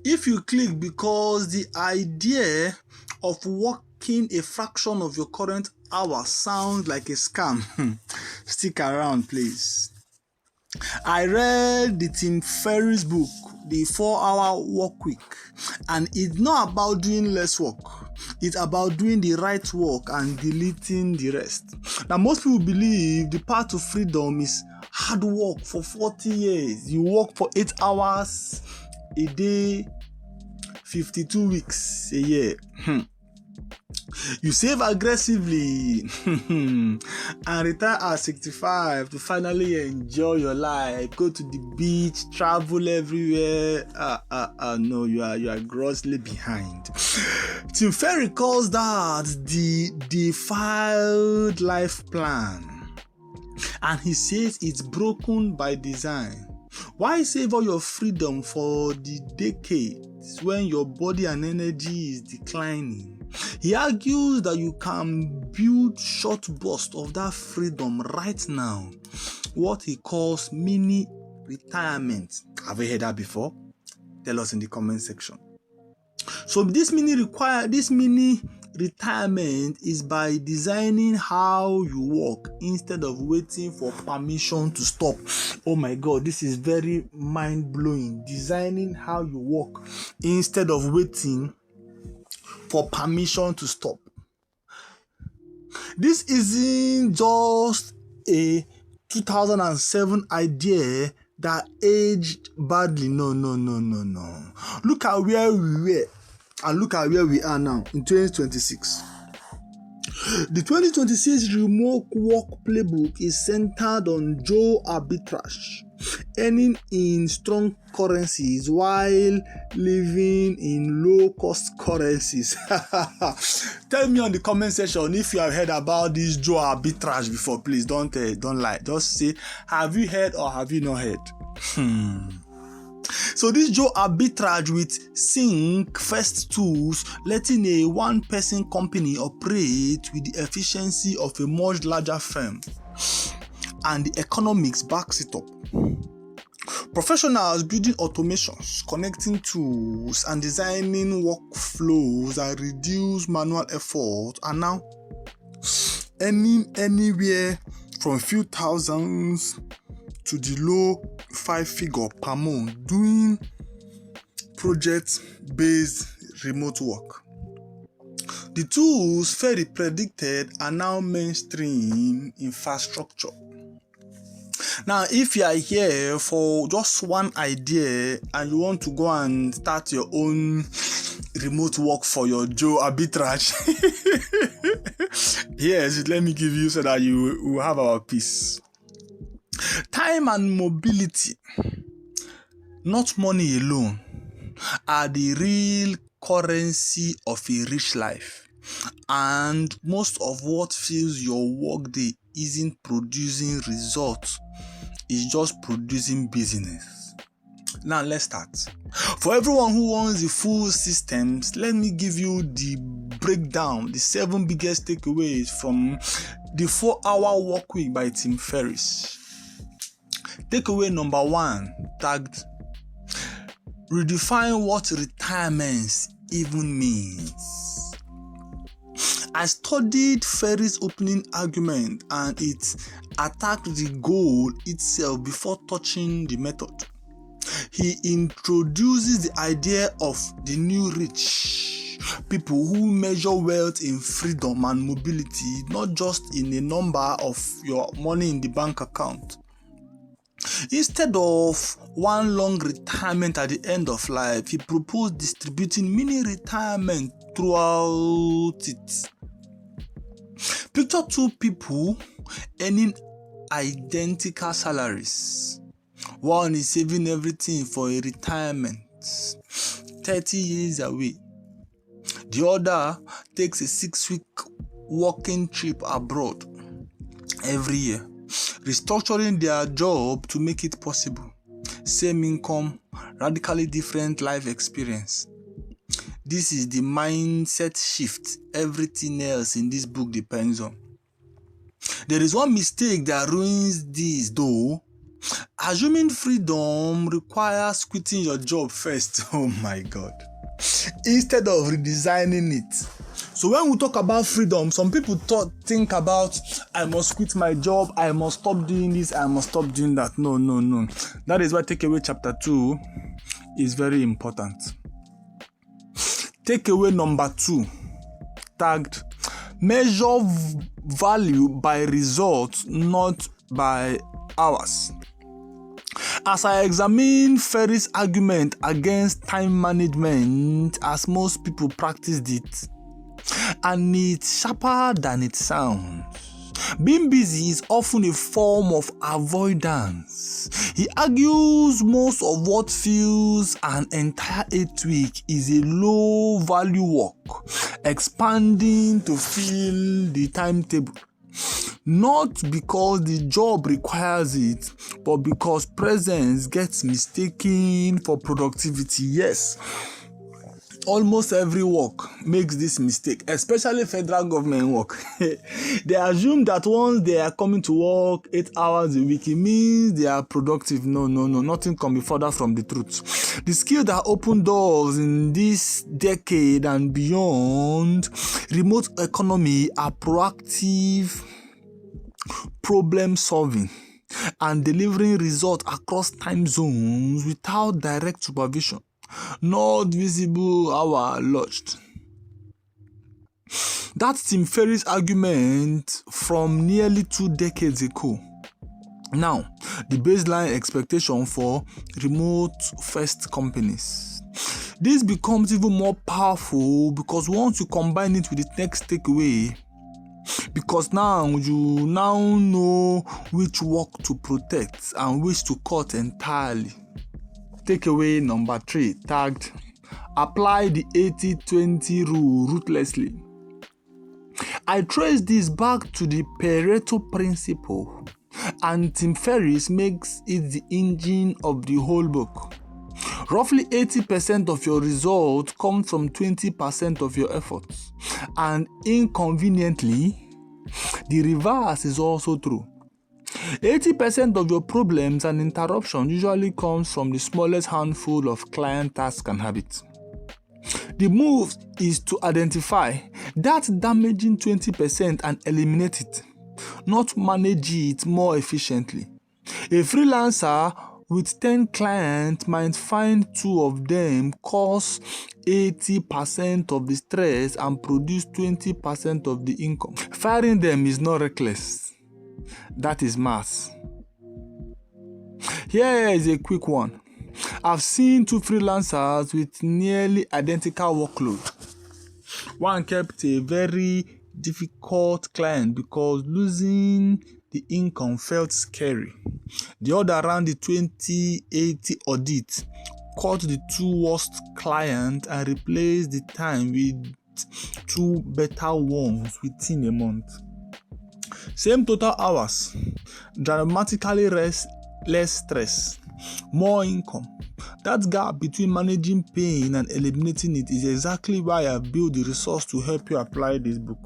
If you click because the idea of working a fraction of your current hour sounds like a scam, stick around, please. I read the Tim Ferriss book, The 4-Hour Workweek, and it's not about doing less work. It's about doing the right work and deleting the rest. Now, most people believe the path to freedom is hard work for 40 years. You work for 8 hours a day, 52 weeks a year. You save aggressively and retire at 65 to finally enjoy your life. Go to the beach, travel everywhere. No, you are grossly behind. Tim Ferriss calls that the defiled life plan, and he says it's broken by design. Why save all your freedom for the decades when your body and energy is declining? He argues that you can build short bursts of that freedom right now, what he calls mini retirement. Have you heard that before? Tell us in the comment section. So this mini retirement is by designing how you work instead of waiting for permission to stop. Oh my God, this is very mind-blowing. Designing how you work instead of waiting for permission to stop. This isn't just a 2007 idea that aged badly. No. Look at where we were and look at where we are now in 2026. The 2026 remote work playbook is centered on arbitrage, earning in strong currencies while living in low-cost currencies. Tell me on the comment section if you have heard about this arbitrage before. Please don't lie. Just say, have you heard or have you not heard? So this arbitrage with sync first tools, letting a one-person company operate with the efficiency of a much larger firm, and the economics backs it up. Professionals building automations, connecting tools, and designing workflows that reduce manual effort are now earning anywhere from a few thousands to the low 5-figure per month doing project-based remote work. The tools Ferriss predicted are now mainstream infrastructure. Now, if you are here for just one idea and you want to go and start your own remote work for your arbitrage, yes, let me give you so that you will have our peace. Time and mobility, not money alone, are the real currency of a rich life. And most of what fills your workday isn't producing results, it's just producing business. Now let's start. For everyone who wants the full systems, let me give you the breakdown, the 7 biggest takeaways from the 4-Hour Workweek by Tim Ferriss. Takeaway number 1, tagged redefine what retirement even means. I studied Ferriss' opening argument and it attacked the goal itself before touching the method. He introduces the idea of the new rich, people who measure wealth in freedom and mobility, not just in a number of your money in the bank account. Instead of one long retirement at the end of life, he proposed distributing mini retirement throughout it. Picture 2 people earning identical salaries. One is saving everything for a retirement 30 years away. The other takes a 6-week working trip abroad every year, restructuring their job to make it possible. Same income, radically different life experience. This is the mindset shift everything else in this book depends on. There is one mistake that ruins this though. Assuming freedom requires quitting your job first. Oh my God. Instead of redesigning it. So when we talk about freedom, some people think about, I must quit my job, I must stop doing this, I must stop doing that. No. That is why takeaway chapter 2 is very important. Takeaway number 2, tagged, measure value by results, not by hours. As I examine Ferriss' argument against time management, as most people practiced it, and it's sharper than it sounds. Being busy is often a form of avoidance. He argues most of what feels an entire 8 week is a low value work, expanding to fill the timetable. Not because the job requires it, but because presence gets mistaken for productivity. Yes, almost every work makes this mistake, especially federal government work. They assume that once they are coming to work 8 hours a week, it means they are productive. No. Nothing can be further from the truth. The skill that open doors in this decade and beyond, remote economy, are proactive problem solving and delivering results across time zones without direct supervision. Not visible hour lodged. That's Tim Ferriss' argument from nearly 2 decades ago. Now, the baseline expectation for remote-first companies. This becomes even more powerful because once you combine it with the next takeaway, because now you know which work to protect and which to cut entirely. Takeaway number 3, tagged, apply the 80-20 rule ruthlessly. I trace this back to the Pareto principle, and Tim Ferriss makes it the engine of the whole book. Roughly 80% of your results come from 20% of your efforts, and inconveniently, the reverse is also true. 80% of your problems and interruptions usually comes from the smallest handful of client tasks and habits. The move is to identify that damaging 20% and eliminate it, not manage it more efficiently. A freelancer with 10 clients might find 2 of them cause 80% of the stress and produce 20% of the income. Firing them is not reckless. That is math. Here is a quick one. I've seen 2 freelancers with nearly identical workload. One kept a very difficult client because losing the income felt scary. The other ran the 20/80 audit, caught the 2 worst clients and replaced the time with 2 better ones within a month. Same total hours, dramatically less stress, more income. That gap between managing pain and eliminating it is exactly why I've built the resource to help you apply this book.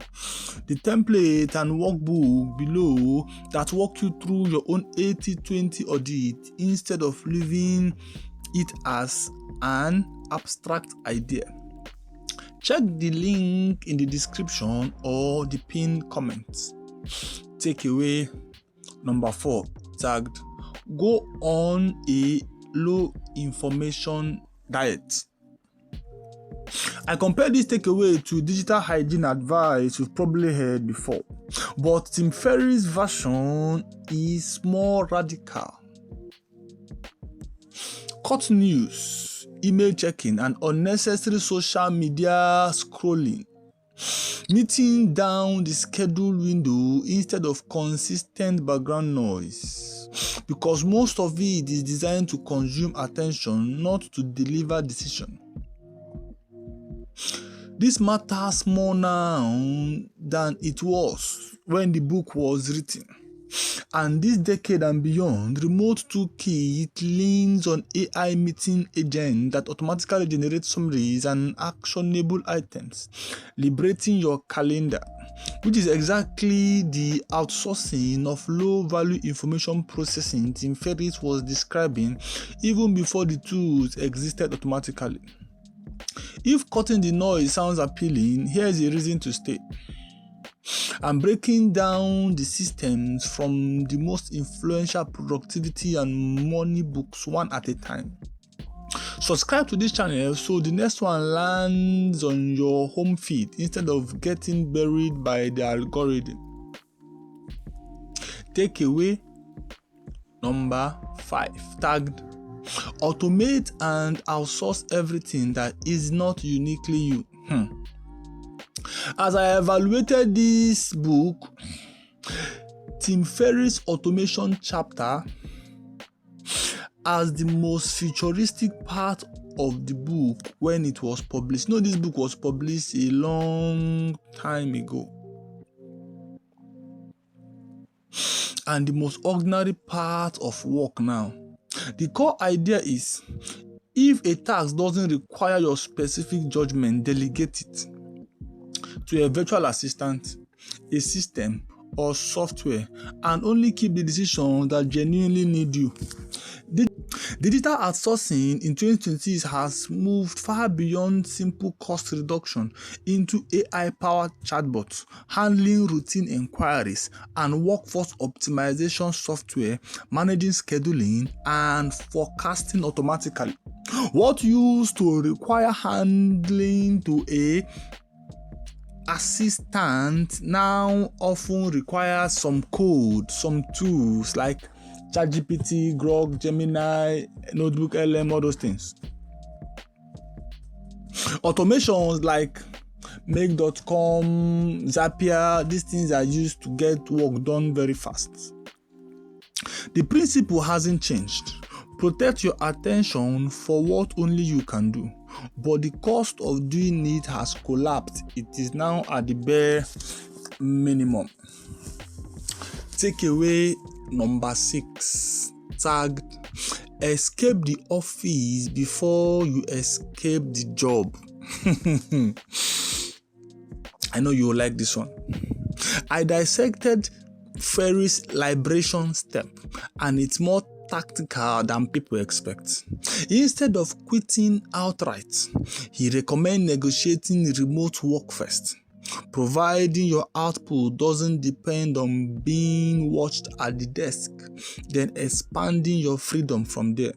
The template and workbook below that walk you through your own 80-20 audit instead of leaving it as an abstract idea. Check the link in the description or the pinned comments. Takeaway number 4, tagged, go on a low information diet. I compare this takeaway to digital hygiene advice you've probably heard before, but Tim Ferriss' version is more radical. Cut news, email checking, and unnecessary social media scrolling. Meeting down the schedule window instead of consistent background noise, because most of it is designed to consume attention, not to deliver decision. This matters more now than it was when the book was written. And this decade and beyond, Remote Toolkit leans on AI meeting agent that automatically generates summaries and actionable items, liberating your calendar, which is exactly the outsourcing of low-value information processing Tim Ferriss was describing even before the tools existed automatically. If cutting the noise sounds appealing, here's a reason to stay. I'm breaking down the systems from the most influential productivity and money books one at a time. Subscribe to this channel so the next one lands on your home feed instead of getting buried by the algorithm. Takeaway number 5, tagged: automate and outsource everything that is not uniquely you. As I evaluated this book, Tim Ferriss' automation chapter as the most futuristic part of the book when it was published. This book was published a long time ago. And the most ordinary part of work now. The core idea is, if a task doesn't require your specific judgment, delegate it to a virtual assistant, a system, or software, and only keep the decisions that genuinely need you. Digital outsourcing in 2020 has moved far beyond simple cost reduction into AI-powered chatbots, handling routine inquiries, and workforce optimization software, managing scheduling and forecasting automatically. What used to require handling to a assistant now often requires some code, some tools like ChatGPT, Grok, Gemini, Notebook LM, all those things. Automations like Make.com, Zapier, these things are used to get work done very fast. The principle hasn't changed. Protect your attention for what only you can do, but the cost of doing it has collapsed. It is now at the bare minimum. Takeaway number 6, tagged: escape the office before you escape the job. I know you will like this one. I dissected Ferriss' liberation step, and it's more tactical than people expect. Instead of quitting outright, he recommends negotiating remote work first, providing your output doesn't depend on being watched at the desk, then expanding your freedom from there.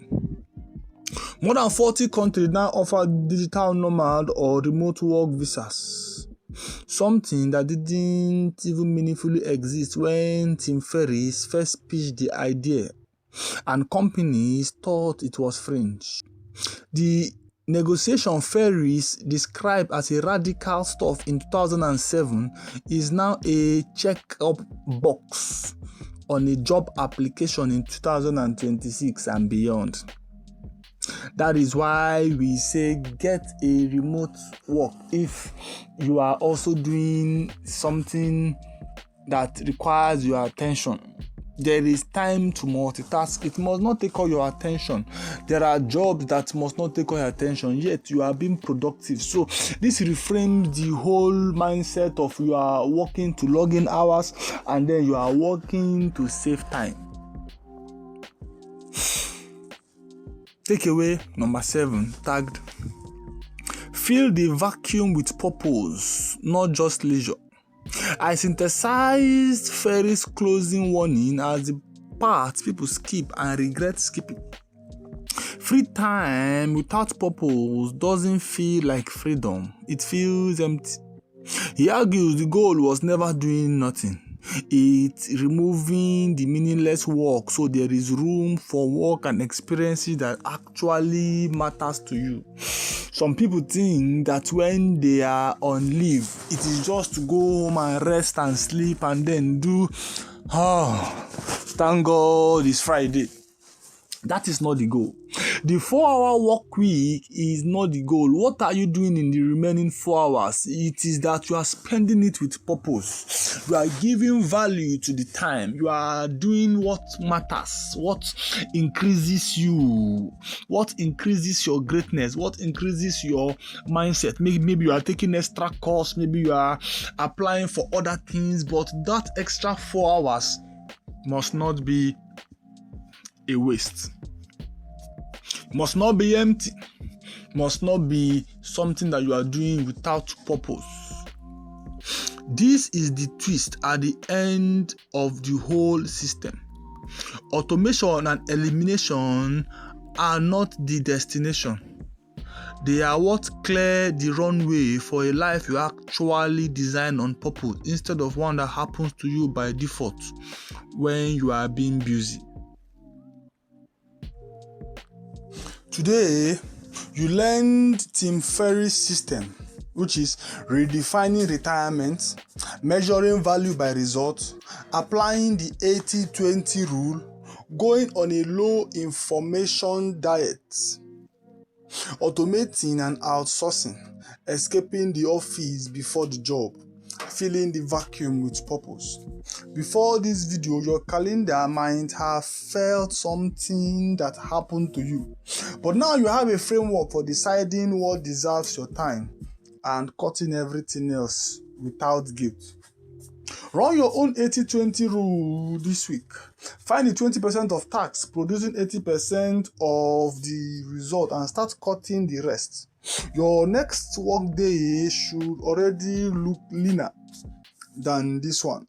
More than 40 countries now offer digital nomad or remote work visas, something that didn't even meaningfully exist when Tim Ferriss first pitched the idea, and companies thought it was fringe. The negotiation Ferriss described as a radical stuff in 2007 is now a check-up box on a job application in 2026 and beyond. That is why we say get a remote work if you are also doing something that requires your attention. There is time to multitask. It must not take all your attention. There are jobs that must not take all your attention, yet you are being productive. So this reframes the whole mindset of you are working to log in hours and then you are working to save time. Takeaway number 7, tagged: fill the vacuum with purpose, not just leisure. I synthesized Ferriss' closing warning as the part people skip and regret skipping. Free time without purpose doesn't feel like freedom. It feels empty. He argues the goal was never doing nothing. It's removing the meaningless work so there is room for work and experiences that actually matters to you. Some people think that when they are on leave, it is just to go home and rest and sleep and then do, thank God it's Friday. That is not the goal. The 4-hour work week is not the goal. What are you doing in the remaining 4 hours? It is that you are spending it with purpose. You are giving value to the time. You are doing what matters, what increases you, what increases your greatness, what increases your mindset. Maybe you are taking extra course, maybe you are applying for other things, but that extra 4 hours must not be a waste. Must not be empty. Must not be something that you are doing without purpose. This is the twist at the end of the whole system. Automation and elimination are not the destination. They are what clear the runway for a life you actually design on purpose instead of one that happens to you by default when you are being busy. Today, you learned Tim Ferriss' system, which is redefining retirement, measuring value by results, applying the 80-20 rule, going on a low information diet, automating and outsourcing, escaping the office before the job, filling the vacuum with purpose. Before this video, your calendar might have felt something that happened to you, but now you have a framework for deciding what deserves your time and cutting everything else without guilt. Run your own 80-20 rule this week. Find the 20% of tasks producing 80% of the result and start cutting the rest. Your next work day should already look leaner than this one.